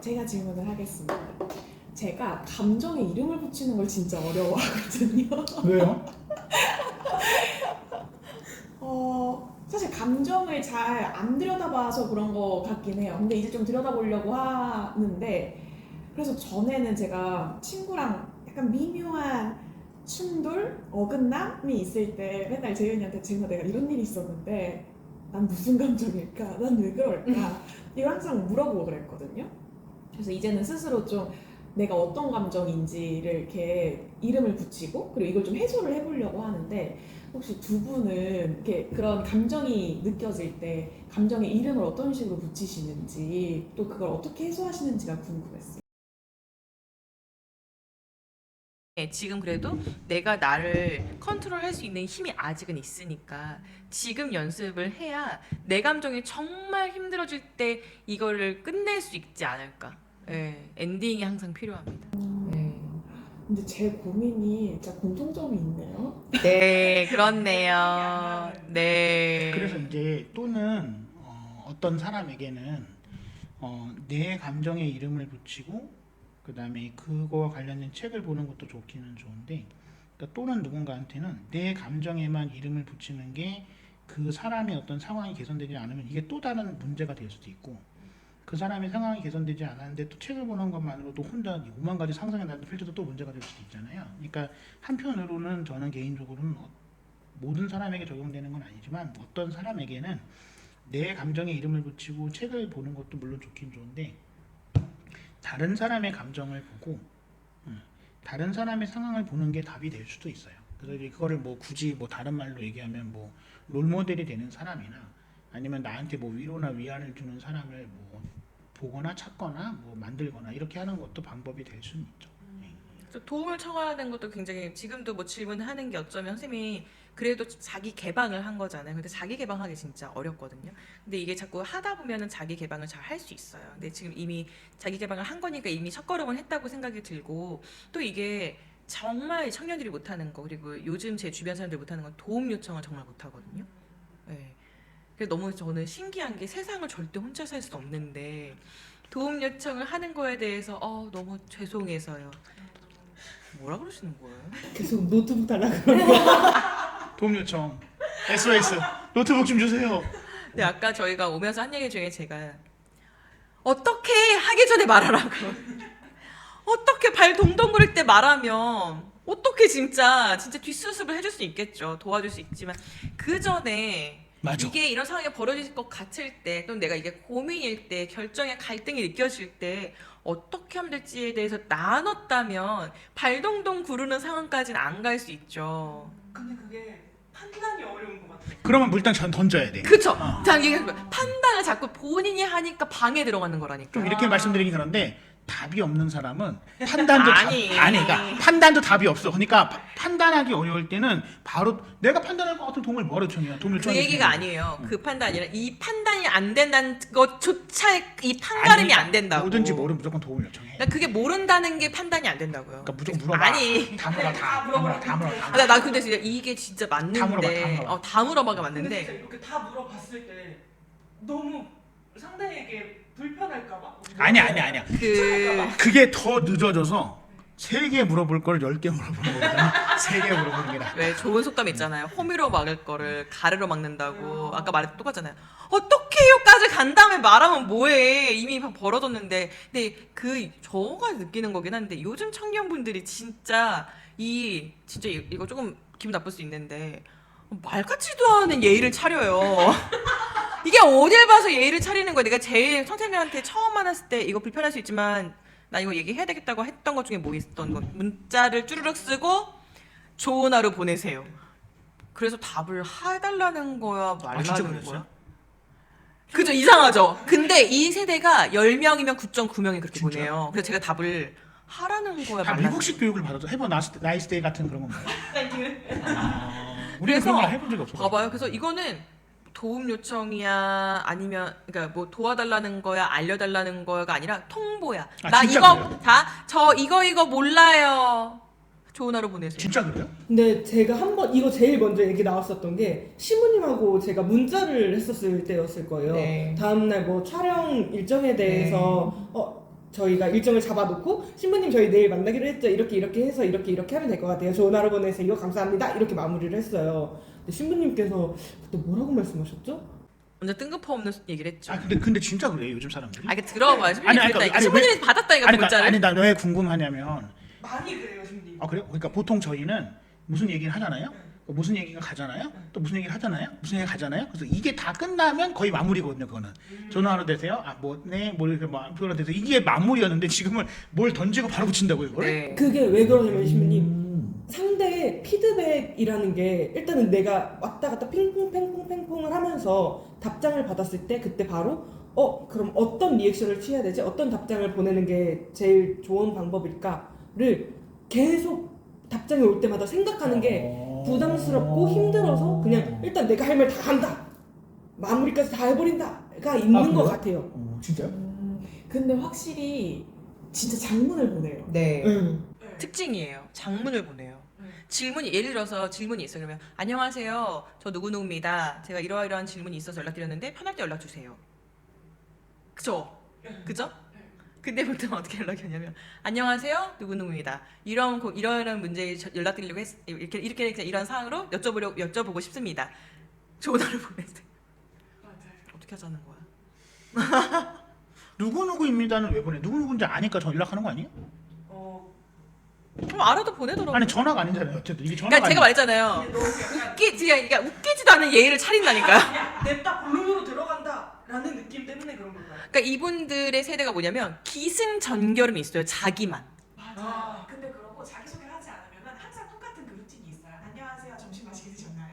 제가 질문을 하겠습니다. 제가 감정에 이름을 붙이는 걸 진짜 어려워하거든요. 왜요? 사실 감정을 잘 안 들여다봐서 그런 거 같긴 해요. 근데 이제 좀 들여다보려고 하는데, 그래서 전에는 제가 친구랑 약간 미묘한 충돌, 어긋남이 있을 때 맨날 재윤이한테 지금 내가 이런 일이 있었는데 난 무슨 감정일까? 난 왜 그럴까? 이걸 항상 물어보고 그랬거든요. 그래서 이제는 스스로 좀 내가 어떤 감정인지를 이렇게 이름을 붙이고 그리고 이걸 좀 해소를 해보려고 하는데, 혹시 두 분은 이렇게 그런 감정이 느껴질 때 감정의 이름을 어떤 식으로 붙이시는지, 또 그걸 어떻게 해소하시는지가 궁금했어요. 지금 그래도 내가 나를 컨트롤할 수 있는 힘이 아직은 있으니까 지금 연습을 해야 내 감정이 정말 힘들어질 때 이거를 끝낼 수 있지 않을까. 예, 엔딩이 항상 필요합니다. 근데 제 고민이 진짜 공통점이 있네요. 네, 그렇네요. 네. 그래서 이제 또는 어떤 사람에게는 내 감정에 이름을 붙이고 그 다음에 그거와 관련된 책을 보는 것도 좋기는 좋은데, 그러니까 또는 누군가한테는 내 감정에만 이름을 붙이는 게 그 사람의 어떤 상황이 개선되지 않으면 이게 또 다른 문제가 될 수도 있고, 그 사람의 상황이 개선되지 않았는데 또 책을 보는 것만으로도 혼자 5만 가지 상상의 나래를 펼쳐도 또 문제가 될 수도 있잖아요. 그러니까 한편으로는 저는 개인적으로는 모든 사람에게 적용되는 건 아니지만 어떤 사람에게는 내 감정에 이름을 붙이고 책을 보는 것도 물론 좋긴 좋은데, 다른 사람의 감정을 보고 다른 사람의 상황을 보는 게 답이 될 수도 있어요. 그래서 이제 그거를 뭐 굳이 뭐 다른 말로 얘기하면 뭐 롤모델이 되는 사람이나 아니면 나한테 뭐 위로나 위안을 주는 사람을 뭐 보거나 찾거나 뭐 만들거나 이렇게 하는 것도 방법이 될 수는 있죠. 그래서 도움을 청하는 것도 굉장히, 지금도 뭐 질문하는 게 어쩌면 선생님이 그래도 자기 개방을 한 거잖아요. 근데 자기 개방하기 진짜 어렵거든요. 근데 이게 자꾸 하다 보면은 자기 개방을 잘 할 수 있어요. 근데 지금 이미 자기 개방을 한 거니까 이미 첫걸음은 했다고 생각이 들고, 또 이게 정말 청년들이 못하는 거, 그리고 요즘 제 주변 사람들 못하는 건 도움 요청을 정말 못하거든요. 네. 그래서 너무 저는 신기한 게, 세상을 절대 혼자 살 수 없는데 도움 요청을 하는 거에 대해서 너무 죄송해서요. 뭐라 그러시는 거예요? 계속 노트북 달라고 그러는 거. 도움 요청, SOS, 노트북 좀 주세요. 근데 아까 저희가 오면서 한 얘기 중에 제가 어떻게 하기 전에 말하라고 어떻게 발 동동 구를 때 말하면 어떻게 진짜 뒷수습을 해줄 수 있겠죠. 도와줄 수 있지만 그 전에 맞아. 이게 이런 상황이 벌어질 것 같을 때, 또는 내가 이게 고민일 때, 결정의 갈등이 느껴질 때 어떻게 하면 될지에 대해서 나눴다면 발동동 구르는 상황까지는 안 갈 수 있죠. 근데 그게 판단이 어려운 것 같아요. 그러면 일단 전 던져야 돼. 그쵸? 자, 이게 판단을 자꾸 본인이 하니까 방에 들어가는 거라니까. 좀 이렇게 말씀드리긴 그런데 답이 없는 사람은 판단도 아니. 그러니까 판단도 답이 없어. 그러니까 판단하기 어려울 때는 바로 내가 판단할 것 같은 도움을 뭐하러 요청해요? 도움을 그 요청해 얘기가 주세요. 아니에요. 그 판단이 아니라 이 판단이 안 된다는 것조차 이 판가름이 안 된다고. 뭐든지 모르면 무조건 도움을 요청해. 그러니까 그게 모른다는 게 판단이 안 된다고요. 그러니까 무조건 물어봐. 아니. 다 물어, 다 물어, 다 물어. 나 근데 진짜 이게 진짜 맞는데. 다 물어봐. 다 물어봐가 근데 진짜 맞는데. 이렇게 다 물어봤을 때 너무 상대에게 불편할까봐? 아니야. 그게 더 늦어져서 3개 물어볼 걸 10개 물어보는 거잖아. 3개 물어보는 게 나. 왜 좋은 속담 있잖아요. 호미로 막을 거를 가래로 막는다고. 아까 말했던 똑같잖아요. 어떻게요까지 간 다음에 말하면 뭐해. 이미 벌어졌는데. 근데 저가 느끼는 거긴 한데, 요즘 청년분들이 진짜 이거 조금 기분 나쁠 수 있는데 말 같지도 않은 예의를 차려요. 이게 어딜 봐서 예의를 차리는 거야. 내가 제일 선생님한테 처음 만났을 때 이거 불편할 수 있지만 나 이거 얘기해야 되겠다고 했던 것 중에 뭐 있었던 거, 문자를 쭈르륵 쓰고 좋은 하루 보내세요. 그래서 답을 해달라는 거야, 진짜 말라는 그랬어요? 거야? 그죠? 이상하죠? 근데 이 세대가 10명이면 9.9명이 그렇게 진짜? 보내요. 그래서 제가 답을 하라는 거야, 다 말라는 미국식 교육을 받아서 해본 나이스데이 같은 그런 건가요? 우리는 그래서 그런 걸 해본 적이 없어. 봐봐요. 그래서 이거는 도움 요청이야, 아니면 그러니까 뭐 도와달라는 거야, 알려달라는 거야가 아니라 통보야. 나 진짜 이거 그래요? 저 이거 몰라요. 좋은 하루 보내세요. 진짜 그래요? 근데 제가 한번 이거 제일 먼저 얘기 나왔었던 게 시무님하고 제가 문자를 했었을 때였을 거예요. 네. 다음날 뭐 촬영 일정에 대해서 저희가 일정을 잡아놓고 신부님 저희 내일 만나기로 했죠. 이렇게 해서 이렇게 하면 될 것 같아요. 좋은 하루 보내세요. 감사합니다. 이렇게 마무리를 했어요. 근데 신부님께서 그때 뭐라고 말씀하셨죠? 완전 뜬금없는 얘기를 했죠. 아 근데 진짜 그래요 요즘 사람들이? 아, 이게 들어봐요. 아니, 아니, 그러니까 아니, 신부님이 받았다니까 아니 문자를. 아니 나 왜 궁금하냐면 많이 그래요, 신부님. 아 그래요? 그러니까 보통 저희는 무슨 얘기를 하잖아요. 무슨 얘기가 가잖아요. 또 무슨 얘기를 하잖아요. 무슨 얘기가 가잖아요. 그래서 이게 다 끝나면 거의 마무리거든요. 그거는 전화로 되세요. 뭘 표현로 되세요. 이게 마무리였는데 지금은 뭘 던지고 바로 붙인다고요, 이걸? 네. 그게 왜 그러냐면 신부님 상대의 피드백이라는 게 일단은 내가 왔다 갔다 핑퐁을 하면서 답장을 받았을 때 그때 바로 그럼 어떤 리액션을 취해야 되지? 어떤 답장을 보내는 게 제일 좋은 방법일까를 계속 답장이 올 때마다 생각하는 게 부담스럽고 힘들어서 그냥 일단 내가 할 말 다 한다. 마무리까지 다 해버린다가 있는 것 같아요. 진짜요? 근데 확실히 진짜 장문을 보내요. 네. 네. 특징이에요. 장문을 보내요. 질문이 예를 들어서 질문이 있어요. 그러면 안녕하세요. 저 누구누구입니다. 제가 이러이러한 질문이 있어서 연락드렸는데 편할 때 연락 주세요. 그죠? 그죠? 근데 보통 어떻게 연락이 오냐면 안녕하세요. 누구누구입니다. 이런 문제에 연락드리려고 이렇게 이런 사항으로 여쭤보고 싶습니다. 좋은 하루 보내세요. 맞아요. 어떻게 하자는 거야? 누구누구입니다는 왜 보내? 누구누구인지 아니까 저 연락하는 거 아니에요? 그럼 알아도 보내더라고요. 아니 전화가 아니잖아요. 어쨌든 이게 전화가 그러니까 제가 말했잖아요. 근데 너무 약간 그러니까 웃기지도 않은 예의를 차린다니까요. 그냥 냅다 본론으로 들어간다라는 느낌 때문에 그런 걸까요? 그러니까 이분들의 세대가 뭐냐면 기승전결은 있어요. 자기만. 맞아. 근데 그러고 자기소개를 하지 않으면 항상 똑같은 그 루틴이 있어요. 안녕하세요. 점심 맛있게 드셨나요?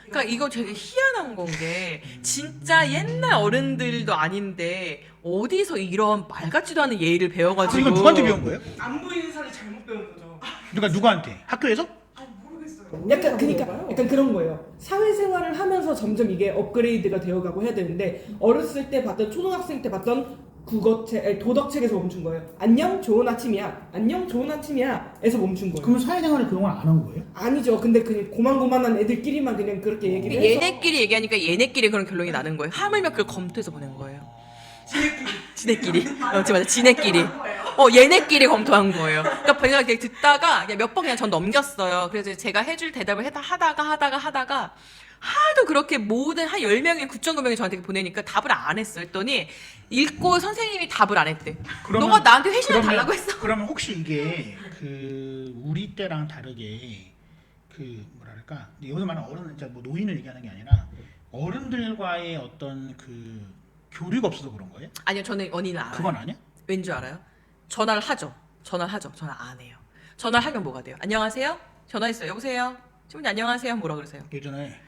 그러니까 이거 되게 희한한 건 게 진짜 옛날 어른들도 아닌데 어디서 이런 말 같지도 않은 예의를 배워가지고. 이건 누구한테 배운 거예요? 안 보이는 살이 잘못 배운 거죠. 그러니까 누구한테? 학교에서? 아니 모르겠어요. 약간 그러니까 약간 그런 거예요. 사회생활을 하면서 점점 이게 업그레이드가 되어가고 해야 되는데 어렸을 때 봤던 초등학생 때 봤던 도덕책에서 멈춘 거예요. 안녕 좋은 아침이야. 안녕 좋은 아침이야. 에서 멈춘 거예요. 그러면 사회생활을 그동안 안 한 거예요? 아니죠. 근데 그냥 고만고만한 애들끼리만 그냥 그렇게 얘기를 해서 얘네끼리 얘기하니까 얘네끼리 그런 결론이 나는 거예요. 하물며 그걸 검토해서 보낸 거예요. 지네끼리. 맞아. 지네끼리. 얘네끼리 검토한 거예요. 그러니까 제가 되게 듣다가 몇 번 그냥 전 넘겼어요. 그래서 제가 해줄 대답을 하다가 하도 그렇게 모든 한 10명이 9.9명이 저한테 보내니까 답을 안 했어. 했더니 읽고 선생님이 답을 안 했대. 너가 나한테 회신을 달라고 했어. 그러면 혹시 이게 우리 때랑 다르게 뭐랄까 여기서 말하는 어른은 진짜 뭐 노인을 얘기하는 게 아니라 어른들과의 어떤 교류가 없어서 그런 거예요? 아니요, 저는 언니는 알아요. 그건 아니야? 왠 줄 알아요? 전화를 하죠. 전화 안 해요. 전화를 하면 뭐가 돼요? 안녕하세요? 전화했어요. 여보세요? 신부님 안녕하세요? 뭐라 그러세요? 예전에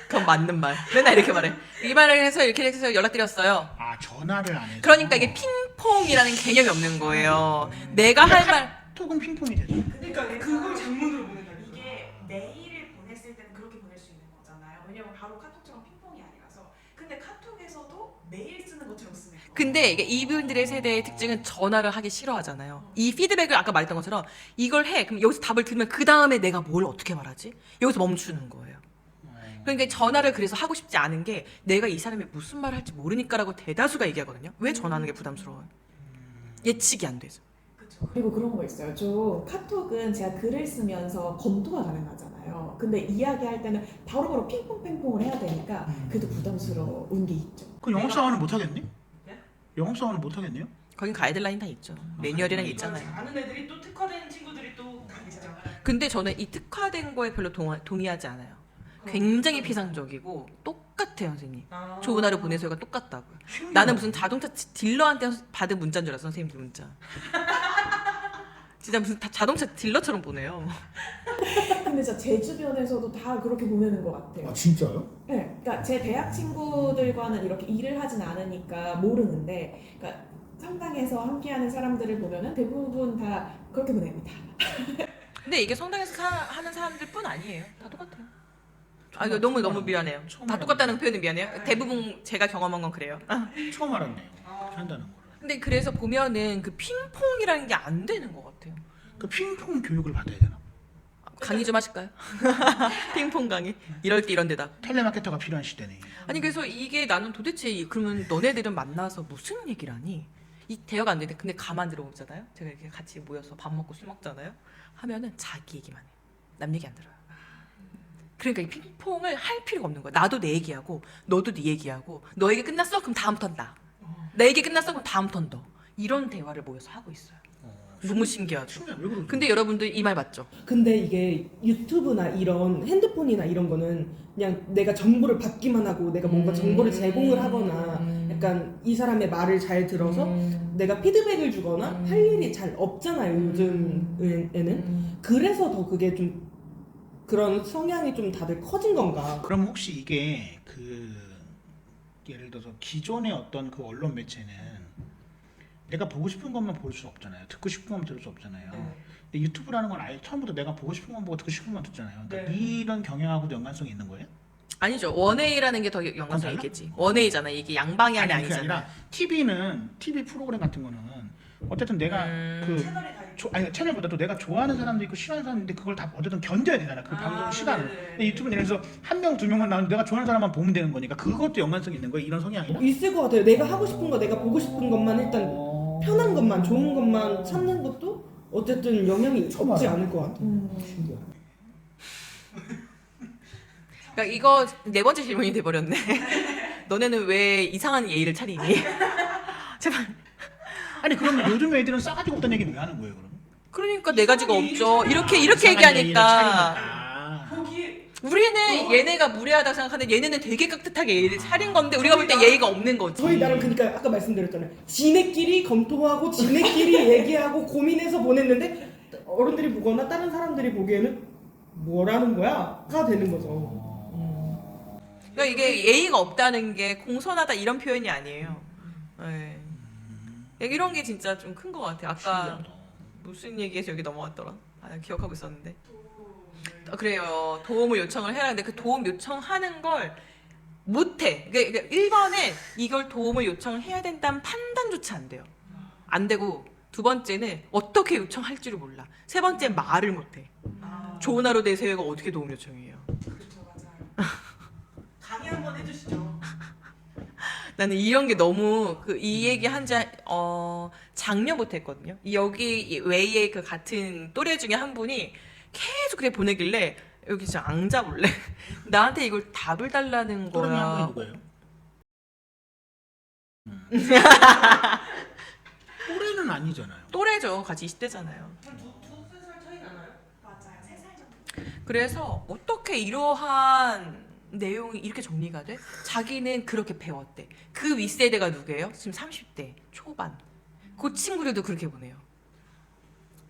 그건 맞는 말. 맨날 이렇게 말해. 이 말을 해서 이렇게 해서 연락드렸어요. 전화를 안 해서. 그러니까 이게 핑퐁이라는 개념이 없는 거예요. 내가 할 말. 톡은 핑퐁이 되죠. 그러니까 그걸 장문으로 보낸다니까. 이게 메일을 보냈을 때는 그렇게 보낼 수 있는 거잖아요. 왜냐면 바로 카톡처럼 핑퐁이 아니라서. 근데 카톡에서도 메일 쓰는 것처럼 쓰는 거. 근데 이게 이분들의 세대의 특징은 전화를 하기 싫어하잖아요. 이 피드백을 아까 말했던 것처럼 이걸 해. 그럼 여기서 답을 들으면 그 다음에 내가 뭘 어떻게 말하지? 여기서 멈추는 거예요. 그러니까 전화를 그래서 하고 싶지 않은 게 내가 이 사람이 무슨 말을 할지 모르니까라고 대다수가 얘기하거든요. 왜 전화하는 게 부담스러워요? 예측이 안 되죠. 그쵸. 그리고 그런 거 있어요. 좀 카톡은 제가 글을 쓰면서 검토가 가능하잖아요. 근데 이야기할 때는 바로바로 핑퐁핑퐁을 해야 되니까 그래도 부담스러운 게 있죠. 그 영업사원은 못 하겠네? 네? 영업사원은 못 하겠네요? 거긴 가이드라인 다 있죠. 매뉴얼이랑 이걸 있잖아요. 아는 애들이 또 특화된 친구들이 또 다 있죠. 근데 저는 이 특화된 거에 별로 동의하지 않아요. 굉장히 피상적이고 똑같아요, 선생님. 좋은 하루 보내세요가 똑같다고요. 나는 무슨 자동차 딜러한테 받은 문자인 줄 알았어, 선생님들 문자. 진짜 무슨 자동차 딜러처럼 보내요. 근데 진짜 제 주변에서도 다 그렇게 보내는 것 같아요. 진짜요? 네, 그러니까 제 대학 친구들과는 이렇게 일을 하진 않으니까 모르는데, 그러니까 성당에서 함께하는 사람들을 보면은 대부분 다 그렇게 보냅니다. 근데 이게 성당에서 하는 사람들뿐 아니에요. 다 똑같아요. 이거 너무 미안해요. 다 똑같다는 표현은 미안해요. 대부분 제가 경험한 건 그래요. 처음 알았네요. 그렇게 한다는 거를. 근데 그래서 보면은 그 핑퐁이라는 게 안 되는 것 같아요. 그 핑퐁 교육을 받아야 되나? 강의 좀 하실까요? 핑퐁 강의. 이럴 때 이런 데다. 텔레마케터가 필요한 시대네. 아니 그래서 이게 나는 도대체 그러면 너네들은 만나서 무슨 얘기를 하니? 이 대화가 안 되는데 근데 가만 들어보잖아요. 제가 이렇게 같이 모여서 밥 먹고 술 먹잖아요. 하면은 자기 얘기만 해. 남 얘기 안 들어요. 그러니까 이 핑퐁을 할 필요가 없는 거야. 나도 내 얘기하고 너도 네 얘기하고 너 얘기 끝났어? 그럼 다음 턴 나. 내 얘기 끝났어? 그럼 다음 턴 너. 이런 대화를 모여서 하고 있어요. 너무 신기하죠. 왜 그러지? 근데 여러분들 이 말 맞죠? 근데 이게 유튜브나 이런 핸드폰이나 이런 거는 그냥 내가 정보를 받기만 하고 내가 뭔가 정보를 제공을 하거나 약간 이 사람의 말을 잘 들어서 내가 피드백을 주거나 할 일이 잘 없잖아요, 요즘에는. 그래서 더 그게 좀 그런 성향이 좀 다들 커진 건가? 그럼 혹시 이게 예를 들어서 기존의 어떤 그 언론 매체는 내가 보고 싶은 것만 볼 수 없잖아요. 듣고 싶은 것만 들을 수 없잖아요. 근데 유튜브라는 건 아예 처음부터 내가 보고 싶은 것만 보고 듣고 싶은 것만 듣잖아요. 그러니까 이런 경향하고도 연관성이 있는 거예요? 아니죠. 원웨이라는 게 더 연관성이 있겠지. 원웨이잖아. 이게 양방향이 아니, 그게 아니잖아. 아니라 TV 프로그램 같은 거는 어쨌든 내가 채널이 다 있죠. 채널보다도 내가 좋아하는 사람도 있고 싫어하는 사람도 있는데 그걸 다 어쨌든 견뎌야 되잖아. 그 방송 시간을. 네네. 근데 유튜브는 예를 들어서 한 명, 두 명만 나오는데 내가 좋아하는 사람만 보면 되는 거니까 그것도 연관성이 있는 거예요. 이런 성향이. 있을 것 같아요. 내가 하고 싶은 거, 내가 보고 싶은 것만 일단 편한 것만, 좋은 것만 찾는 것도 어쨌든 영향이 없지 않을 것 같아요. 신기하네. 그러니까 이거 네 번째 질문이 돼버렸네. 너네는 왜 이상한 예의를 차리니? 제발. 아니 그러면 요즘 애들은 싸가지고 없다는 얘기는 왜 하는 거예요, 그럼? 그러니까 네 가지가 없죠. 이렇게 이상한 얘기하니까. 예의를 차리니까. 거기 우리는 얘네가 무례하다고 생각하는데 얘네는 되게 깍듯하게 예의를 차린 건데 우리가 볼 때 예의가 없는 거지. 저희 나름 그러니까 아까 말씀드렸잖아요. 지네끼리 검토하고 지네끼리 얘기하고 고민해서 보냈는데 어른들이 보거나 다른 사람들이 보기에는 뭐라는 거야? 가 되는 거죠. 그러니까 이게 예의가 없다는 게 공손하다 이런 표현이 아니에요. 네. 이런 게 진짜 좀 큰 것 같아요. 아까 신기하다. 무슨 얘기에서 여기 넘어왔더라? 기억하고 있었는데. 그래요. 도움을 요청을 해라. 근데 그 도움 요청하는 걸 못해. 그러니까 1번은 이걸 도움을 요청해야 된다는 판단조차 안 돼요. 안 되고 두 번째는 어떻게 요청할지를 몰라. 세 번째는 말을 못해. 좋은 하루 되세요가 어떻게 도움 요청해요? 그렇죠, 맞아요. 강의 한번 해주시죠. 나는 이런 게 너무 이 얘기 한지 작년부터 했거든요. 여기 외에 그 같은 또래 중에 한 분이 계속 그렇게 보내길래 여기 진짜 앙잡을래. 나한테 이걸 답을 달라는 또래미 한 분이 거야. 누구예요? 또래는 아니잖아요. 또래죠. 같이 20대잖아요. 한 두세 살 차이 나나요? 맞아요, 3살 정도. 그래서 어떻게 이러한 내용이 이렇게 정리가 돼? 자기는 그렇게 배웠대. 그 윗세대가 누구예요? 지금 30대 초반. 그 친구들도 그렇게 보내요.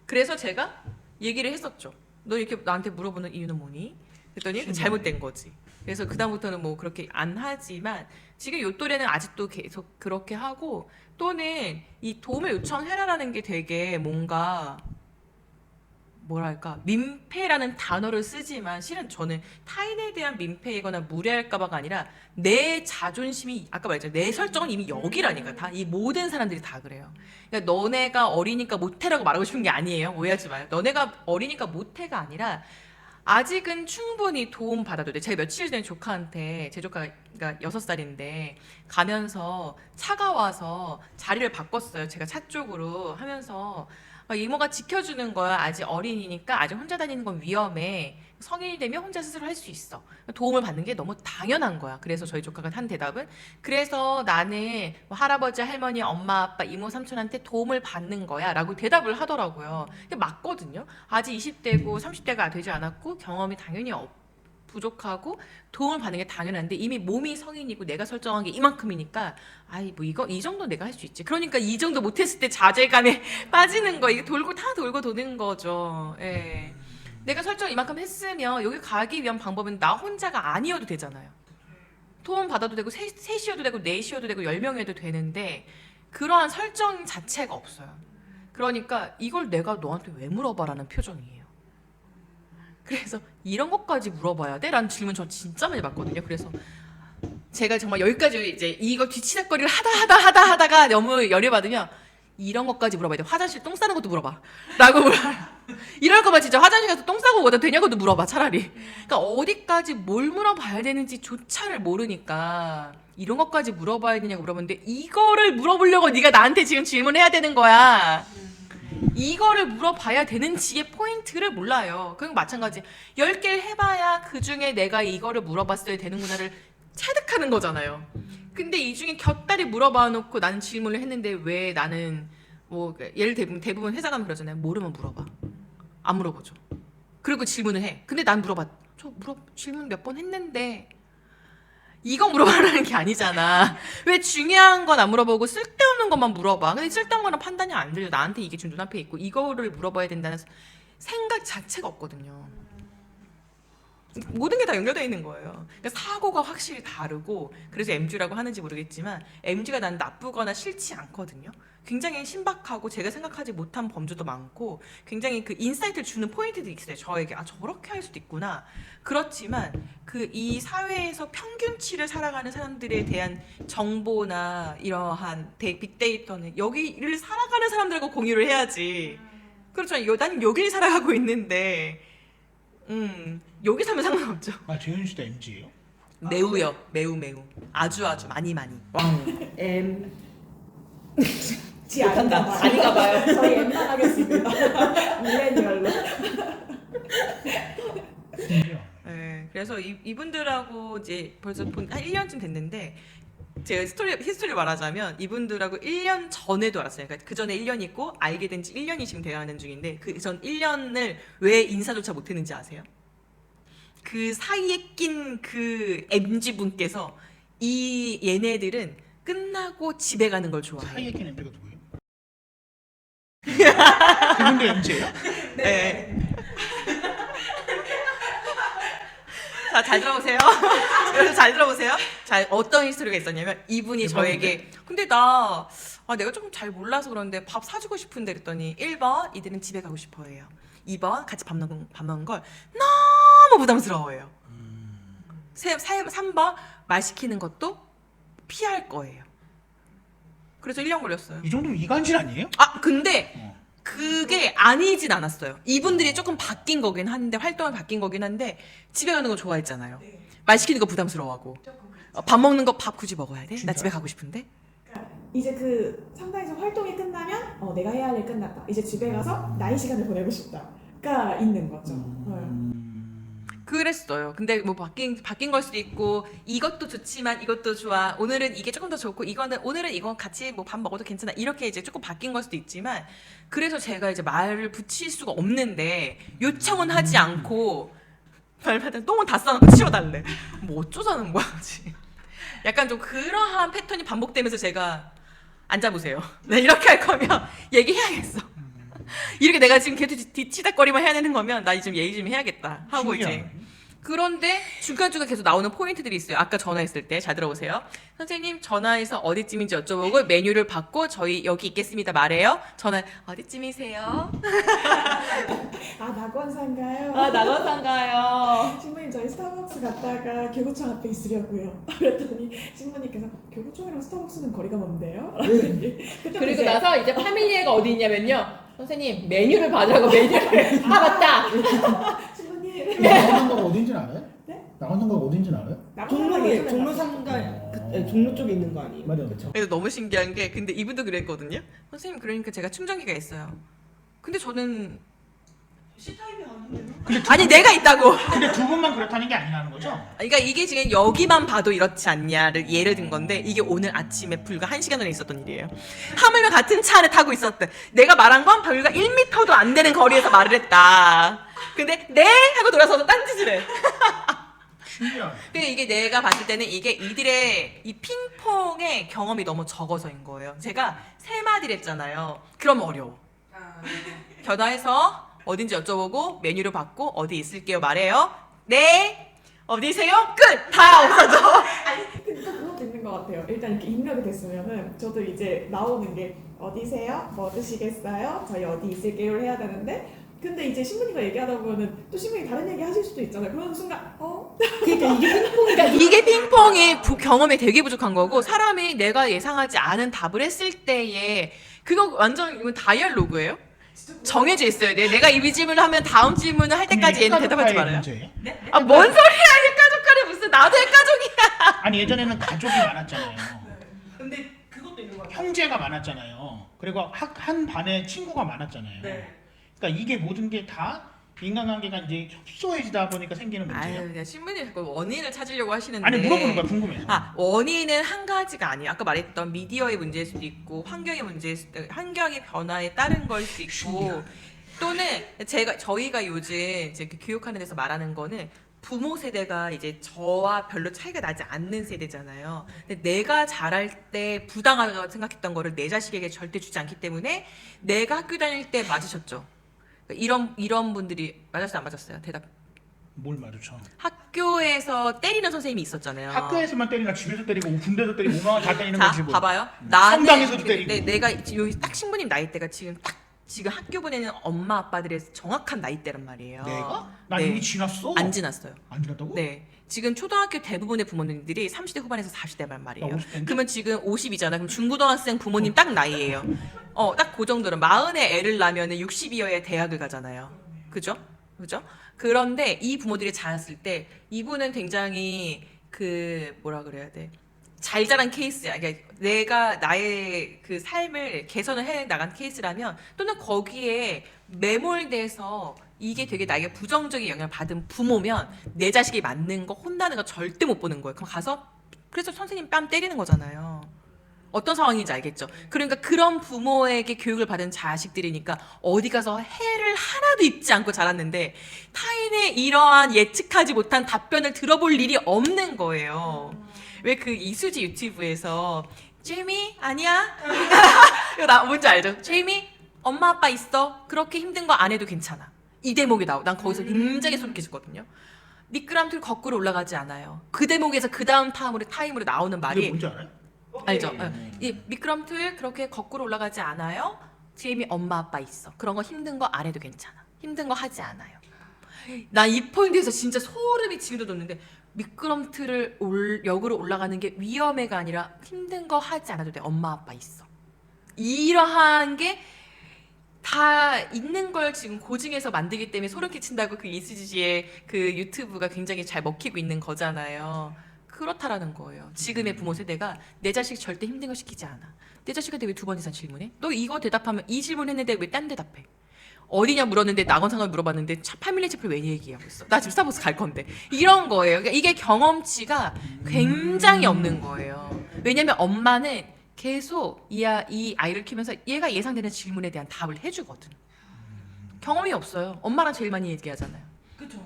그래서 제가 얘기를 했었죠. 너 이렇게 나한테 물어보는 이유는 뭐니? 그랬더니 잘못된 거지. 그래서 그다음부터는 뭐 그렇게 안 하지만 지금 요 또래는 아직도 계속 그렇게 하고 또는 이 도움을 요청해라라는 게 되게 뭔가 뭐랄까 민폐라는 단어를 쓰지만 실은 저는 타인에 대한 민폐이거나 무례할까봐가 아니라 내 자존심이 아까 말했잖아요. 내 설정은 이미 여기라니까. 다 이 모든 사람들이 다 그래요. 그러니까 너네가 어리니까 못해라고 말하고 싶은 게 아니에요. 오해하지 마요. 너네가 어리니까 못해가 아니라 아직은 충분히 도움 받아도 돼. 제가 며칠 전에 조카한테 제 조카가 6살인데 가면서 차가 와서 자리를 바꿨어요. 제가 차 쪽으로 하면서 이모가 지켜주는 거야. 아직 어린이니까 아직 혼자 다니는 건 위험해. 성인이 되면 혼자 스스로 할 수 있어. 도움을 받는 게 너무 당연한 거야. 그래서 저희 조카가 한 대답은 그래서 나는 뭐 할아버지, 할머니, 엄마, 아빠, 이모, 삼촌한테 도움을 받는 거야 라고 대답을 하더라고요. 근데 맞거든요. 아직 20대고 30대가 되지 않았고 경험이 당연히 부족하고 도움을 받는 게 당연한데 이미 몸이 성인이고 내가 설정한 게 이만큼이니까 아이 뭐 이거 이 정도 내가 할 수 있지. 그러니까 이 정도 못했을 때 좌절감에 빠지는 거. 이게 돌고 도는 거죠. 예. 내가 설정 이만큼 했으면 여기 가기 위한 방법은 나 혼자가 아니어도 되잖아요. 도움 받아도 되고 셋이어도 되고 넷이어도 되고 10명이어도 되는데 그러한 설정 자체가 없어요. 그러니까 이걸 내가 너한테 왜 물어봐라는 표정이에요. 그래서 이런 것까지 물어봐야 돼? 라는 질문 저 진짜 많이 받거든요. 그래서 제가 정말 여기까지 이제 이거 뒤치다거리를 하다가 너무 열이 받으면 이런 것까지 물어봐야 돼. 화장실 똥 싸는 것도 물어봐. 라고 물어봐. 이럴 거면 진짜 화장실 가서 똥 싸고 오다 되냐고도 물어봐, 차라리. 그러니까 어디까지 뭘 물어봐야 되는지조차를 모르니까 이런 것까지 물어봐야 되냐고 물어보는데 이거를 물어보려고 네가 나한테 지금 질문해야 되는 거야. 이거를 물어봐야 되는지의 포인트를 몰라요. 그건 마찬가지. 10개를 해봐야 그중에 내가 이거를 물어봤어야 되는구나를 체득하는 거잖아요. 근데 이 중에 곁다리 물어봐 놓고 나는 질문을 했는데 왜 나는 뭐 예를 대부분 회사 가면 그러잖아요. 모르면 물어봐. 안 물어보죠. 그리고 질문을 해. 근데 난 질문 몇 번 했는데 이거 물어봐라는 게 아니잖아. 왜 중요한 건 안 물어보고 쓸데없는 것만 물어봐. 근데 쓸데없는 거는 판단이 안 들려. 나한테 이게 지금 눈앞에 있고 이거를 물어봐야 된다는 생각 자체가 없거든요. 모든 게 다 연결되어 있는 거예요. 그러니까 사고가 확실히 다르고 그래서 MG라고 하는지 모르겠지만 MG가 난 나쁘거나 싫지 않거든요. 굉장히 신박하고 제가 생각하지 못한 범주도 많고 굉장히 그 인사이트를 주는 포인트들이 있어요. 저에게 저렇게 할 수도 있구나. 그렇지만 그 이 사회에서 평균치를 살아가는 사람들에 대한 정보나 이러한 빅데이터는 여기를 살아가는 사람들하고 공유를 해야지. 그렇죠. 난 여기를 살아가고 있는데 여기 사면 상관없죠. 재현 씨도 MG예요? 매우요. 매우 아주 많이 M 지 아닌가 아닌가 봐요. 저희 M만 하겠습니다. 밀레니얼로. 네, 그래서 이분들하고 이제 벌써 한 1년쯤 됐는데 제가 히스토리를 말하자면 이분들하고 1년 전에도 알았어요. 그러니까 그 전에 1년 있고 알게 된 지 1년이 지금 되어가는 중인데 그 전 1년을 왜 인사조차 못했는지 아세요? 그 사이에 낀 그 MG 분께서 얘네들은 끝나고 집에 가는 걸 좋아해요. 사이에 낀 MG가 누구예요? 그분도 MG예요? 네. 자, 잘 들어보세요. 여러분 잘 들어보세요. 자, 어떤 히스토리가 있었냐면 이분이 저에게 근데 내가 조금 잘 몰라서 그런데 밥 사주고 싶은데 그랬더니 1번 이들은 집에 가고 싶어해요. 2번 같이 밥 먹는 걸 너무 부담스러워해요. 3번 말 시키는 것도 피할 거예요. 그래서 1년 걸렸어요. 이 정도면 이간질 아니에요? 근데 그게 아니진 않았어요. 이분들이 조금 바뀐 거긴 한데 활동을 바뀐 거긴 한데 집에 가는 거 좋아했잖아요. 말 시키는 거 부담스러워하고 밥 먹는 거 밥 굳이 먹어야 돼? 나 진짜요? 집에 가고 싶은데? 이제 그 상당에서 활동이 끝나면 내가 해야 할 일 끝났다. 이제 집에 가서 나의 시간을 보내고 싶다가 있는 거죠. 그랬어요. 근데 뭐 바뀐 걸 수도 있고 이것도 좋지만 이것도 좋아. 오늘은 이게 조금 더 좋고 오늘은 이거 같이 뭐 밥 먹어도 괜찮아. 이렇게 이제 조금 바뀐 걸 수도 있지만 그래서 제가 이제 말을 붙일 수가 없는데 요청은 하지 않고 말마다 똥은 다 싸놓고 치워달래. 뭐 어쩌자는 거야 지금. 약간 좀 그러한 패턴이 반복되면서 제가 앉아보세요. 네, 이렇게 할 거면 얘기해야겠어. 이렇게 내가 지금 계속 뒤치다거리만 해야 되는 거면 나 지금 예의 좀 해야겠다 하고 이제 신기하네. 그런데 중간중간 계속 나오는 포인트들이 있어요. 아까 전화했을 때 잘 들어보세요. 선생님 전화해서 어디쯤인지 여쭤보고 메뉴를 받고 저희 여기 있겠습니다 말해요. 전화 어디쯤이세요? 낙원사인가요? 낙원사인가요? 신부님 저희 스타벅스 갔다가 교구청 앞에 있으려고요. 그랬더니 신부님께서 교구청이랑 스타벅스는 거리가 먼데요? 그리고 나서 이제 파밀리에가 어디 있냐면요. 선생님 메뉴를 받으라고 메뉴를 맞다. 신부님 나가는 건 어딘지는 알아요? 네? 나가는 건 어딘지는 알아요? 종로 상가 종로 쪽에 있는 거 아니에요? 맞아요. 그렇죠. 그래서 너무 신기한 게 근데 이분도 그랬거든요. 선생님 그러니까 제가 충전기가 있어요. 근데 저는 C타입이 아닌데요? 아니 내가 있다고. 근데 두 분만 그렇다는 게 아니라는 거죠? 그러니까 이게 지금 여기만 봐도 이렇지 않냐를 예를 든 건데 이게 오늘 아침에 불과 1시간 전에 있었던 일이에요. 하물며 같은 차 안에 타고 있었대. 내가 말한 건 불과 1m도 안 되는 거리에서 말을 했다. 근데 네 하고 돌아서서 딴짓을 해. 신기하네. 근데 이게 내가 봤을 때는 이게 이들의 이 핑퐁의 경험이 너무 적어서인 거예요. 제가 3마디를 했잖아요. 그럼 어려워. 전화해서 어딘지 여쭤보고 메뉴를 받고 어디 있을게요 말해요. 네 어디세요? 끝! 다 없어져. 근데 또 그것도 있는 것 같아요. 일단 이렇게 입력이 됐으면은 저도 이제 나오는 게 어디세요? 뭐 드시겠어요? 저희 어디 있을게요를 해야 되는데 근데 이제 신부님과 얘기하다 보면은 또 신부님이 다른 얘기 하실 수도 있잖아요. 그런 순간 그러니까 이게 핑퐁이 그러니까 이게 핑퐁의 경험이 되게 부족한 거고 사람이 내가 예상하지 않은 답을 했을 때에 그거 완전 이건 다이얼로그예요. 정해져 있어요. 내가 이 질문을 하면 다음 질문을 할 때까지 얘는 대답하지 말아요. 문제예요? 아 뭔 소리야? 핵가족간에 무슨 나도 핵가족이야. 아니 예전에는 가족이 많았잖아요. 근데 그것도 있는 것 같아요. 형제가 많았잖아요. 그리고 한 반에 친구가 많았잖아요. 네. 그러니까 이게 모든 게 다 인간관계가 이제 협소해지다 보니까 생기는 문제예요. 아유, 그냥 신부님 자꾸 원인을 찾으려고 하시는데. 아니 물어보는 거야 궁금해서. 아 원인은 한 가지가 아니에요. 아까 말했던 미디어의 문제일 수도 있고 환경의 문제일 수도 있고 환경의 변화에 따른 걸 수도 있고 또는 저희가 요즘 이제 교육하는 데서 말하는 거는 부모 세대가 이제 저와 별로 차이가 나지 않는 세대잖아요. 근데 내가 자랄 때 부당하다고 생각했던 거를 내 자식에게 절대 주지 않기 때문에 내가 학교 다닐 때 맞으셨죠. 이런 분들이 맞았어요, 안 맞았어요? 대답. 뭘 마주쳐? 학교에서 때리는 선생님이 있었잖아요. 학교에서만 때리나 집에서 때리고 군대에서 때리고 오마가 다 때리는 자, 거지 뭐. 봐봐요. 나는 성당에서도 때리고. 내가 여기 딱 신부님 나이대가 지금 학교 보내는 엄마 아빠들의 정확한 나이대란 말이에요. 내가? 난 네. 이미 지났어. 안 지났어요. 안 지났다고? 네. 지금 초등학교 대부분의 부모님들이 30대 후반에서 40대란 말이에요. 나 50대인데? 그러면 지금 50이잖아. 그럼 중고등학생 부모님 딱 나이예요. 딱 그 정도는 40에 애를 낳으면 60이어야 대학을 가잖아요. 그죠? 그죠? 그런데 이 부모들이 자랐을 때 이분은 굉장히 뭐라 그래야 돼? 잘 자란 케이스야. 그러니까 내가 나의 그 삶을 개선을 해 나간 케이스라면 또는 거기에 매몰돼서 이게 되게 나에게 부정적인 영향을 받은 부모면 내 자식이 맞는 거 혼나는 거 절대 못 보는 거예요. 그럼 가서 그래서 선생님 뺨 때리는 거잖아요. 어떤 상황인지 알겠죠? 그러니까 그런 부모에게 교육을 받은 자식들이니까 어디 가서 해를 하나도 입지 않고 자랐는데 타인의 이러한 예측하지 못한 답변을 들어볼 일이 없는 거예요. 왜 그 이수지 유튜브에서 제이미 아니야? 이거 나 뭔지 알죠? 제이미 엄마 아빠 있어. 그렇게 힘든 거 안 해도 괜찮아. 이 대목이 나오. 난 거기서 굉장히 소름 끼쳤거든요. 미끄럼틀 거꾸로 올라가지 않아요. 그 대목에서 그 다음 타임으로 나오는 이게 말이 뭔지 알아요? 알죠? 이 미끄럼틀 그렇게 거꾸로 올라가지 않아요. 제이미 엄마 아빠 있어. 그런 거 힘든 거 안 해도 괜찮아. 힘든 거 하지 않아요. 나 이 포인트에서 진짜 소름이 지금도 돋는데 미끄럼틀을 역으로 올라가는 게 위험해가 아니라 힘든 거 하지 않아도 돼. 엄마 아빠 있어. 이러한 게 다 있는 걸 지금 고증해서 만들기 때문에 소름 끼친다고 그 이수지의 그 유튜브가 굉장히 잘 먹히고 있는 거잖아요. 그렇다라는 거예요. 지금의 부모 세대가 내 자식 절대 힘든 거 시키지 않아. 내 자식한테 왜 2번 이상 질문해? 너 이거 대답하면 이 질문했는데 왜 딴 대답해? 어디냐 물었는데 낙원상을 물어봤는데 패밀리 채플 왜 얘기하고 있어? 나 지금 스타벅스 갈 건데. 이런 거예요. 그러니까 이게 경험치가 굉장히 없는 거예요. 왜냐면 엄마는 계속 이 아이를 키우면서 얘가 예상되는 질문에 대한 답을 해주거든. 경험이 없어요. 엄마랑 제일 많이 얘기하잖아요. 그쵸.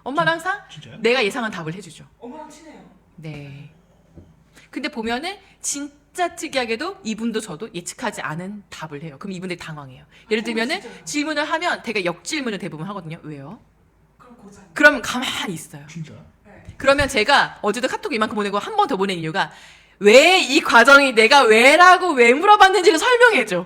엄마는 항상 진짜요? 내가 예상한 답을 해주죠. 엄마랑 친해요. 네. 근데 보면은 진짜 특이하게도 이분도 저도 예측하지 않은 답을 해요. 그럼 이분들이 당황해요. 예를 들면은 진짜요? 질문을 하면 되게 역질문을 대부분 하거든요. 왜요? 그럼 고장. 그러면 가만히 있어요. 진짜? 그러면 제가 어제도 카톡 이만큼 보내고 한 번 더 보낸 이유가 왜 이 과정이 내가 왜라고 왜 물어봤는지를 설명해줘.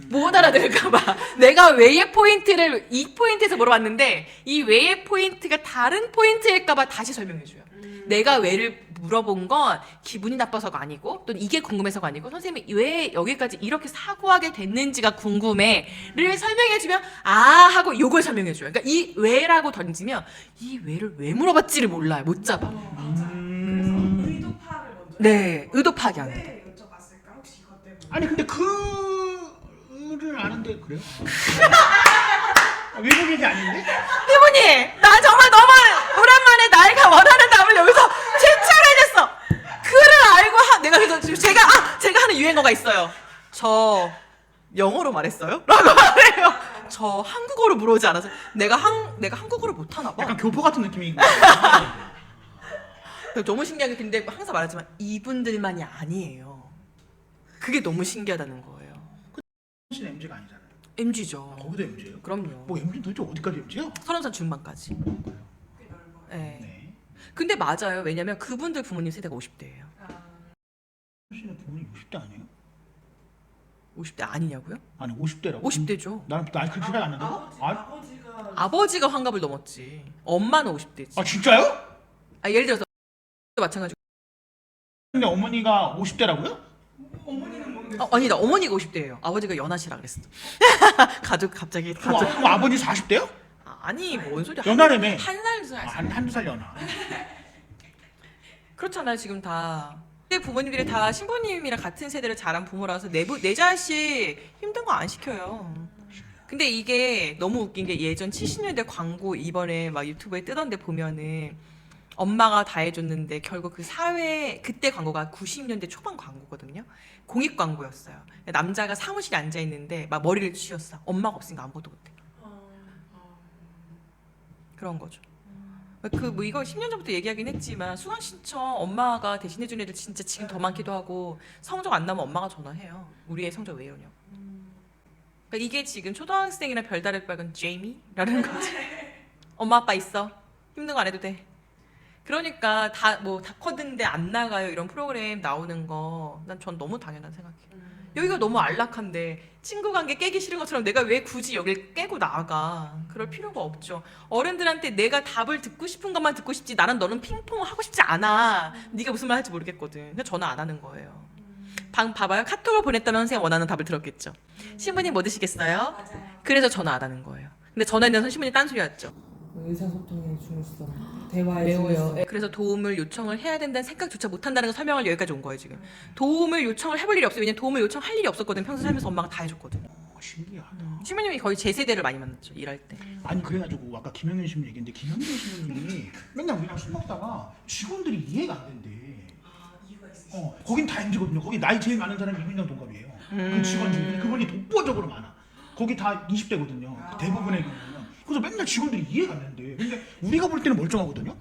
못 알아들을까봐. 내가 왜의 포인트를 이 포인트에서 물어봤는데 이 왜의 포인트가 다른 포인트일까봐 다시 설명해줘요. 내가 왜를 물어본 건 기분이 나빠서가 아니고 또 이게 궁금해서가 아니고 선생님이 왜 여기까지 이렇게 사고하게 됐는지가 궁금해를 설명해주면 아 하고 요걸 설명해줘요. 그러니까 이 왜라고 던지면 이 왜를 왜 물어봤지를 몰라요. 못 잡아. 그래서 의도 파악을 먼저. 네, 의도 파악이 안 돼. 왜 여쭤봤을까? 혹시 이것 때문에? 아니 근데 그를 아는데 그래요? 외국인이 아닌데? 이분이 나 정말 너무 오랜만에 나이가 원하는 답을 여기서 제출해냈어. 그를 알고 내가 그래서 제가 하는 유행어가 있어요. 저 영어로 말했어요? 라고 말해요. 저 한국어로 물어오지 않아서 내가 한국어를 못하나 봐. 약간 교포 같은 느낌이. 너무 신기하게 근데 항상 말하지만 이분들만이 아니에요. 그게 너무 신기하다는 거예요. 사실 MZ가 아니잖아요. MG죠. 거기도 MZ예요? 그럼요. 뭐 MZ 도대체 어디까지 MZ야? 30살 중반까지. 꽤 넓어요. 네. 네. 근데 맞아요. 왜냐면 그분들 부모님 세대가 50대예요. 사실은 부모님 50대 아니에요? 50대 아니냐고요? 아니 50대라고. 50대죠. 나는 그렇게 생각 안 한다고? 아버지가 아버지가 환갑을 넘었지. 엄마는 50대지. 아 진짜요? 예를 들어서 마찬가지고. 근데 어머니가 50대라고요? 어머니는 뭔데? 아니다. 어머니가 50대예요. 아버지가 연하시라 그랬어. 가족 갑자기 그럼 가족. 아버지 40대요? 아니 뭔 소리야? 연하라며. 한살 차이. 한두 살 연하. 그렇잖아요. 지금 다. 내 부모님들이 다 신부님이랑 같은 세대를 자란 부모라서 내 자식 힘든 거 안 시켜요. 근데 이게 너무 웃긴 게 예전 70년대 광고 이번에 막 유튜브에 뜨던데 보면은 엄마가 다 해줬는데 결국 그 사회 그때 광고가 90년대 초반 광고거든요. 공익 광고였어요. 남자가 사무실에 앉아 있는데 막 머리를 쥐었어. 엄마가 없으니까 아무것도 못해. 그런 거죠. 그 뭐 이거 10년 전부터 얘기하긴 했지만 수강 신청 엄마가 대신해준 애들 진짜 지금 더 많기도 하고 성적 안 나면 엄마가 전화해요. 우리 애 성적 왜 이러냐고. 그러니까 이게 지금 초등학생이나 별다를 바은 제이미라는 거지. 엄마 아빠 있어. 힘든 거 안 해도 돼. 그러니까 다 컸는데 안 나가요 이런 프로그램 나오는 거 난 전 너무 당연한 생각해요. 여기가 너무 안락한데 친구 관계 깨기 싫은 것처럼 내가 왜 굳이 여길 깨고 나가. 그럴 필요가 없죠. 어른들한테 내가 답을 듣고 싶은 것만 듣고 싶지 나는 너는 핑퐁 하고 싶지 않아. 네가 무슨 말 할지 모르겠거든. 그냥 전화 안 하는 거예요. 봐봐요. 카톡을 보냈다면 선생님 원하는 답을 들었겠죠. 신부님 뭐 드시겠어요? 그래서 전화 안 하는 거예요. 근데 전화했는데 신부님 딴소리였죠. 의사소통의 중요성, 대화의 매워요. 중요성. 그래서 도움을 요청을 해야 된다는 생각조차 못한다는 걸 설명을 여기까지 온 거예요 지금. 도움을 요청을 해볼 일이 없어요. 왜냐면 도움을 요청할 일이 없었거든. 평소 살면서 엄마가 다 해줬거든. 신기하다. 신부님이 거의 제 세대를 많이 만났죠 일할 때. 아니 그래가지고 아까 김영현 신부 얘기했는데 김영현 신부님이 맨날 우리랑 술 먹다가 직원들이 이해가 안 된대. 이유가 있으시죠? 거긴 다 MZ거든요. 거기 나이 제일 많은 사람이 이민정 동갑이에요. 그 직원 중에 그분이 독보적으로 많아. 거기 다 20대거든요. 대부분의 경우는. 그래서 맨날 직원들이 이해가 안 된대. 근데 우리가 볼 때는 멀쩡하거든요.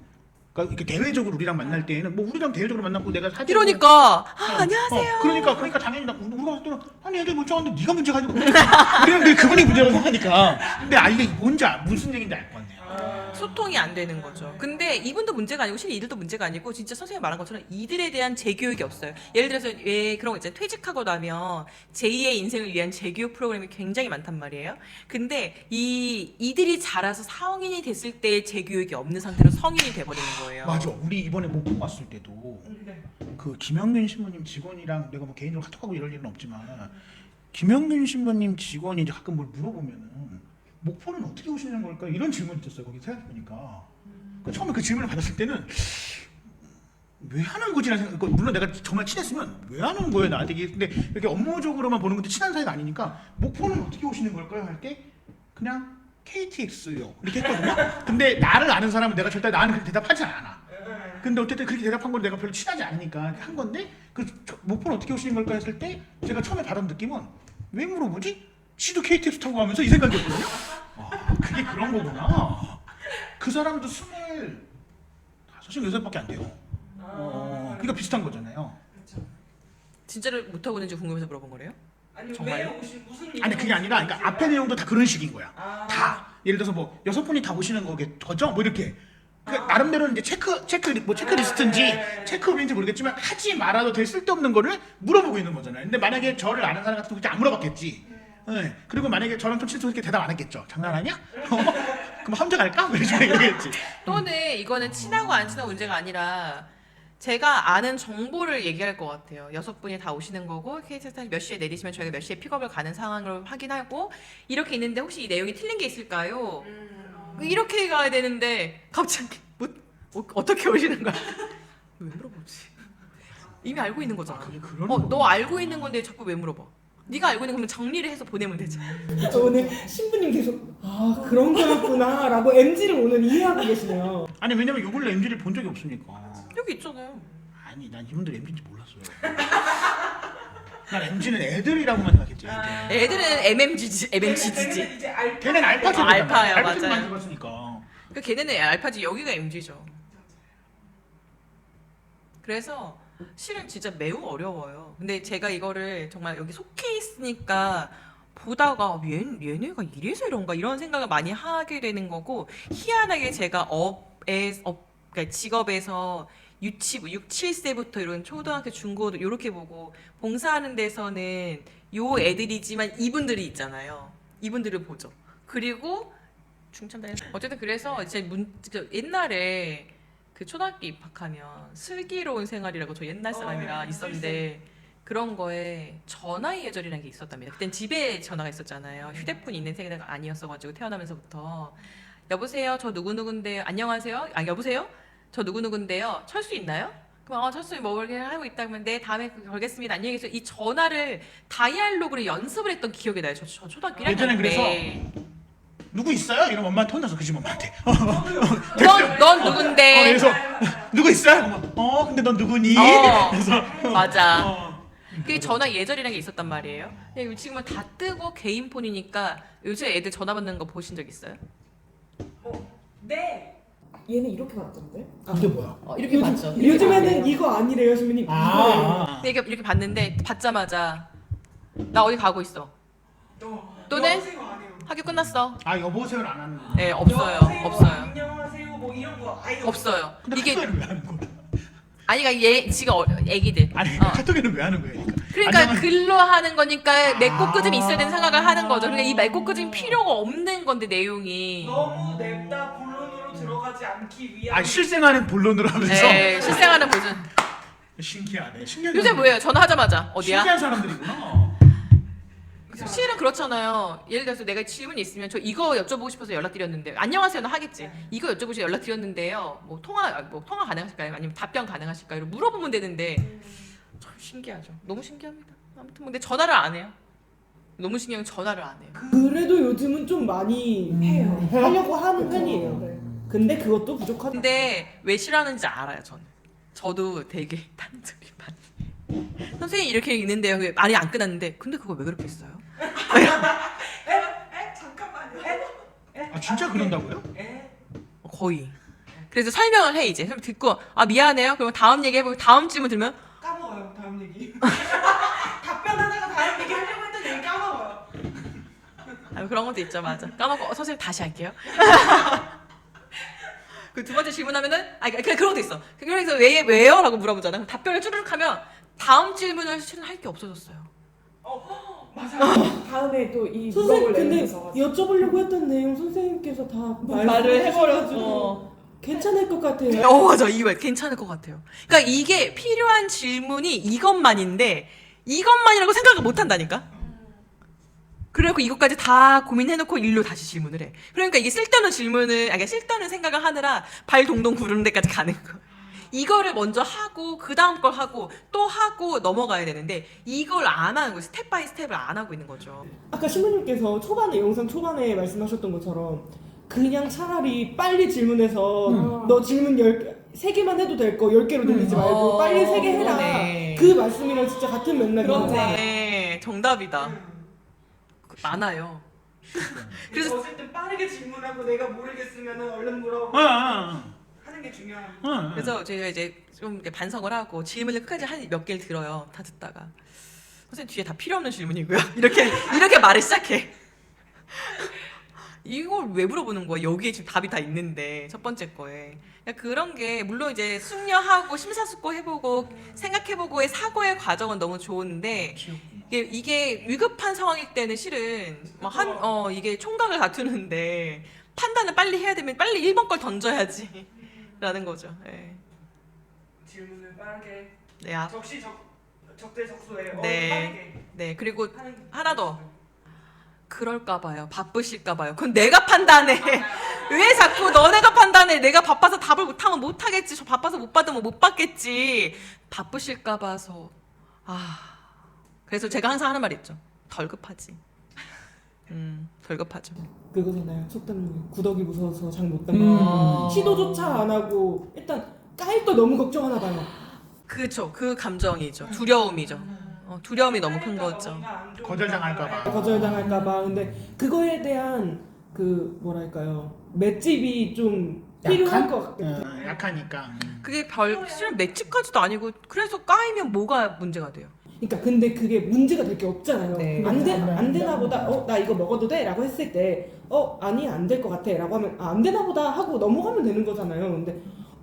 그러니까 이렇게 대외적으로 우리랑 만날 때는 뭐 우리랑 대외적으로 만나고 내가 사진 이러니까 안녕하세요. 그러니까 당연히 우리가 봤을 때는 아니 애들 멀쩡한데 네가 문제가 아니고 우리는 늘 그분이 문제라고 생각하니까. 근데 이게 무슨 얘기인지 알 것 같네요. 소통이 안 되는 거죠. 근데 이분도 문제가 아니고 실은 이들도 문제가 아니고 진짜 선생님이 말한 것처럼 이들에 대한 재교육이 없어요. 예를 들어서 왜 그런 거 있잖아요. 퇴직하고 나면 제2의 인생을 위한 재교육 프로그램이 굉장히 많단 말이에요. 근데 이들이 자라서 성인이 됐을 때의 재교육이 없는 상태로 성인이 돼버리는 거예요. 맞아. 우리 이번에 목포 갔을 때도 그 김영균 신부님 직원이랑 내가 뭐 개인적으로 카톡하고 이럴 일은 없지만 김영균 신부님 직원이 이제 가끔 뭘 물어보면은 목포는 어떻게 오시는 걸까 이런 질문이 있었어요. 거기 생각해보니까 처음에 그 질문을 받았을 때는 왜 하는 거지라는 생각. 물론 내가 정말 친했으면 왜 하는 거예요 나한테. 근데 이렇게 업무적으로만 보는 건데 친한 사이가 아니니까 목포는 어떻게 오시는 걸까요 할 때 그냥 KTX요 이렇게 했거든요. 근데 나를 아는 사람은 내가 절대 나는 그렇게 대답하지 않아. 근데 어쨌든 그렇게 대답한 건 내가 별로 친하지 않으니까 한 건데 목포는 어떻게 오시는 걸까 했을 때 제가 처음에 받은 느낌은 왜 물어보지? 지도 KTX 타고 가면서 이 생각이었거든요. 그게 그런 거구나. 그 사람도 26밖에 안 돼요. 그러니까 비슷한 거잖아요. 진짜를 못하고 있는지 궁금해서 물어본 거래요? 아니 왜 정말요? 오신 무슨 일? 아니 그게 아니라 그러니까 앞에 내용도 다 그런 식인 거야. 다 예를 들어서 뭐 6분이 다 오시는 거죠? 뭐 이렇게. 나름대로는 이제 체크리스트인지 체크업인지 모르겠지만 하지 말아도 될 쓸데없는 거를 물어보고 있는 거잖아요. 근데 만약에 저를 아는 사람 같으면 그렇게 안 물어봤겠지. 네. 그리고 만약에 저랑 좀 친해서 이렇게 대답 안 했겠죠. 장난하냐? 그럼 혼자 갈까? 뭐 이렇게 얘기했지. 또는 이거는 친하고 안 친하고 문제가 아니라 제가 아는 정보를 얘기할 것 같아요. 6분이 다 오시는 거고 KTX 몇 시에 내리시면 저희가 몇 시에 픽업을 가는 상황을 확인하고 이렇게 있는데 혹시 이 내용이 틀린 게 있을까요? 이렇게 가야 되는데 갑자기 어떻게 오시는 거야? 왜 물어보지? 이미 알고 있는 거잖아. 그게 그런 너 알고 있는 건데 자꾸 왜 물어봐? 네가 알고 있는 거면 정리를 해서 보내면 되지. 오늘 신부님 계속 그런 거였구나 라고 MG를 오늘 이해하고 계시네요. 아니 왜냐면 요 근래 MZ를 본 적이 없으니까. 여기 있잖아요. 아니 난 이분들 MZ인지 몰랐어요. 난 MZ는 애들이라고만 생각했지. 애들은 MMG지. 이제 걔는 알파지. 알파야, 알파지만 맞아요. 들어갔으니까. 그러니까 걔네는 알파지. 여기가 MG죠. 그래서 실은 진짜 매우 어려워요. 근데 제가 이거를 정말 여기 속해 있으니까 보다가 얘네가 이래서 이런가 이런 생각을 많이 하게 되는 거고 희한하게 제가 그러니까 직업에서 6, 7세부터 이런 초등학교, 중고등 이렇게 보고 봉사하는 데서는 요 애들이지만 이분들이 있잖아요. 이분들을 보죠. 그리고 충청도 어쨌든 그래서 이제 옛날에 그 초등학교 입학하면 슬기로운 생활이라고 저 옛날 사람이라 있었는데 그런 거에 전화의 예절이라는 게 있었답니다. 그땐 집에 전화가 있었잖아요. 휴대폰 있는 세대가 아니었어가지고 태어나면서부터 여보세요, 저 누구누군데요. 안녕하세요. 아 여보세요, 저 누구누군데요. 철수 있나요? 그럼 철수 뭐 이렇게 하고 있다 그러면 네 다음에 걸겠습니다. 안녕히 계세요. 이 전화를 다이알로그로 연습을 했던 기억이 나요. 저 초등학교 1학년 예전엔 때. 누구 있어요? 이러면 엄마한테 혼나서 그 집 엄마한테. 넌 누군데? 그래서 누구 있어요? 그러면, 근데 넌 누구니? 그래서 맞아. 그 전화 예절이라는 게 있었단 말이에요. 근데 지금은 다 뜨고 개인 폰이니까 요즘 애들 전화 받는 거 보신 적 있어요? 네. 얘는 이렇게 받던데? 이게 뭐야? 이렇게 맞죠. 요즘에는 이거 아니래요, 선배님. 이거래요. 근데 이렇게 받는데 받자마자 나 어디 가고 있어. 또는 여보세요 안 해요. 학교 끝났어. 여보세요를 안 하는 거. 네 없어요. 여보세요, 없어요. 안녕하세요 뭐 이런 거 아예 없어요. 근데 이게 카톡에는 왜 하는 거야? 아니 그러니까 얘 지가 애기들. 아니 어. 카톡에는 왜 하는 거야? 그러니까 글로 하는 거니까 맺고 끄짐이 있어야 되는 생각을 하는 거죠. 그러니까 이 맺고 끄짐 필요가 없는 건데 내용이. 너무 냅다 본론으로 들어가지 않기 위한 실생활은 본론으로 하면서 네, 실생활은 보죠. 신기하네. 신기한 요새 뭐예요? 전화하자마자 어디야? 신기한 사람들이구나. 실은 그렇잖아요. 예를 들어서 내가 질문이 있으면 저 이거 여쭤보고 싶어서 연락드렸는데 안녕하세요는 하겠지. 이거 여쭤보시 연락드렸는데요. 뭐 통화 가능하실까요? 아니면 답변 가능하실까요? 이렇게 물어보면 되는데 참 신기하죠. 너무 신기합니다. 아무튼 근데 전화를 안 해요. 너무 신기한 건 전화를 안 해요. 그래도 요즘은 좀 많이 해요. 하려고 하는 편이에요. 네. 근데 그것도 부족하다. 근데 왜 싫어하는지 알아요. 저도 되게 단둘이 많이. 선생님 이렇게 있는데요. 말이 안 끝났는데 근데 그거 왜 그렇게 써요? 잠깐만요. 진짜 그런다고요? 거의. 그래서 설명을 해 이제. 그럼 듣고 미안해요. 그러면 다음 얘기 해보고 다음 질문 들면 까먹어요 다음 얘기. 답변하다가 다음 얘기 하려고 했던 얘기 까먹어요. 그런 것도 있죠. 맞아. 까먹고 선생님 다시 할게요. 그 두 번째 질문하면은 그냥 그런 것도 있어. 그래서 왜요? 라고 물어보잖아. 그럼 답변을 쭈르륵 하면 다음 질문을 실은 할 게 없어졌어요. 맞아요. 다음에 또 이 선생님 물어볼 근데 내용이 있어가지고. 여쭤보려고 했던 내용 선생님께서 다 말을 해버려서. 해주셔가지고 괜찮을 것 같아요. 맞아. 이거 괜찮을 것 같아요. 그러니까 이게 필요한 질문이 이것만인데 이것만이라고 생각을 못 한다니까? 그래갖고 이것까지 다 고민해놓고 일로 다시 질문을 해. 그러니까 이게 쓸데없는 질문을, 쓸데없는 생각을 하느라 발 동동 구르는 데까지 가는 거야. 이거를 먼저 하고 그 다음 걸 하고 또 하고 넘어가야 되는데 이걸 안 하는 거예요. 스텝 바이 스텝을 안 하고 있는 거죠. 아까 신부님께서 영상 초반에 말씀하셨던 것처럼 그냥 차라리 빨리 질문해서 너 질문 3개만 해도 될 거 10개로 돌리지 말고 빨리 3개 해라. 그러네. 그 말씀이랑 진짜 같은 맥락인 것 같아요. 네, 정답이다. 많아요. 그래서 어쨌든 빠르게 질문하고 내가 모르겠으면 얼른 물어보고 하는 게 중요합니다. 그래서 제가 이제 좀 이렇게 반성을 하고 질문을 끝까지 한 몇 개를 들어요. 다 듣다가 선생님 뒤에 다 필요 없는 질문이고요. 이렇게 말을 시작해. 이걸 왜 물어보는 거야? 여기에 지금 답이 다 있는데 첫 번째 거에 그러니까 그런 게 물론 이제 숙려하고 심사숙고해보고 생각해보고의 사고의 과정은 너무 좋은데 이게 위급한 상황일 때는 실은 이게 총각을 다투는데 판단을 빨리 해야 되면 빨리 1번 걸 던져야지 라는 거죠. 네. 질문을 빠르게 네, 적재적소에 네. 빠르게 네, 그리고 하는 게 하나 더. 그럴까봐요. 바쁘실까봐요. 그건 내가 판단해. 왜 자꾸 너네가 판단해. 내가 바빠서 답을 못하면 못하겠지. 저 바빠서 못 받으면 못 받겠지. 바쁘실까봐서. 그래서 제가 항상 하는 말이 있죠. 덜 급하지. 덜 급하죠. 그거잖아요. 속담 중에 구더기 무서워서 장 못 담가. 시도조차 안 하고 일단 깔 거 너무 걱정하나 봐요. 그렇죠. 그 감정이죠. 두려움이죠. 두려움이 너무 큰 거죠. 거절당할까봐. 거절당할까봐. 근데 그거에 대한 그 뭐랄까요 맷집이 좀 필요할 것 같아요. 약하니까. 그게 실은 맷집까지도 아니고 그래서 까이면 뭐가 문제가 돼요? 그러니까 근데 그게 문제가 될 게 없잖아요. 네. 안 되나 보다. 나 이거 먹어도 돼? 라고 했을 때 아니 안 될 것 같아 라고 하면 안 되나 보다 하고 넘어가면 되는 거잖아요. 근데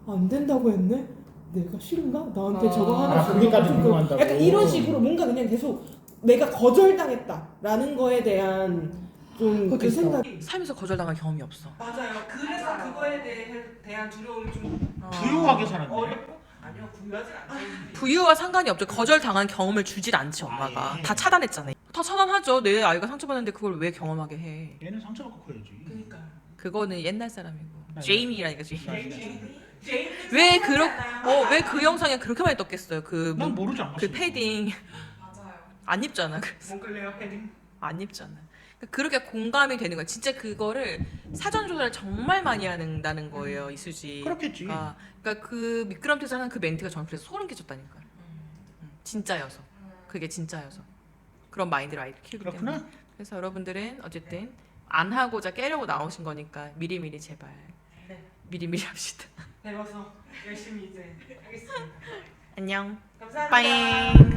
안 된다고 했네? 내가 싫은가? 나한테 저거 하나 거기까지 좀 궁금한다고. 약간 이런 식으로 뭔가 그냥 계속 내가 거절당했다라는 거에 대한 좀 그 생각. 살면서 거절당한 경험이 없어. 맞아요. 그래서 그거에 대한 두려움이 좀 부유하게 살았네. 어렵고 아니요 부유하진 않아요. 부유와 상관이 없죠. 거절당한 경험을 주질 않지 엄마가. 예. 다 차단했잖아요. 다 차단하죠. 내 아이가 상처받는데 그걸 왜 경험하게 해? 얘는 상처받고 커야지. 그러니까 그거는 옛날 사람이고. 맞아요. 제이미라니까 제이미. 제이미 왜 그 영상에 그렇게 많이 떴겠어요? 난 모르지 않았어. 그 패딩 맞아요. 안 입잖아. 그래서 몽클레어 패딩. 안 입잖아. 그러니까 그렇게 공감이 되는 거야. 진짜 그거를 사전 조사를 정말 많이 한다는 거예요, 이수지. 그렇겠지. 그러니까 그 미끄럼틀에서 하는 그 멘트가 저는 그래서 소름 끼쳤다니까. 진짜여서. 그게 진짜여서. 그런 마인드로 아이를 키우기 그렇구나. 때문에. 그래서 여러분들은 어쨌든 안 하고자 깨려고 나오신 거니까 미리미리 제발 네. 미리미리 합시다. 배워서 열심히 이제 하겠습니다. 안녕. 감사합니다. 빠잉.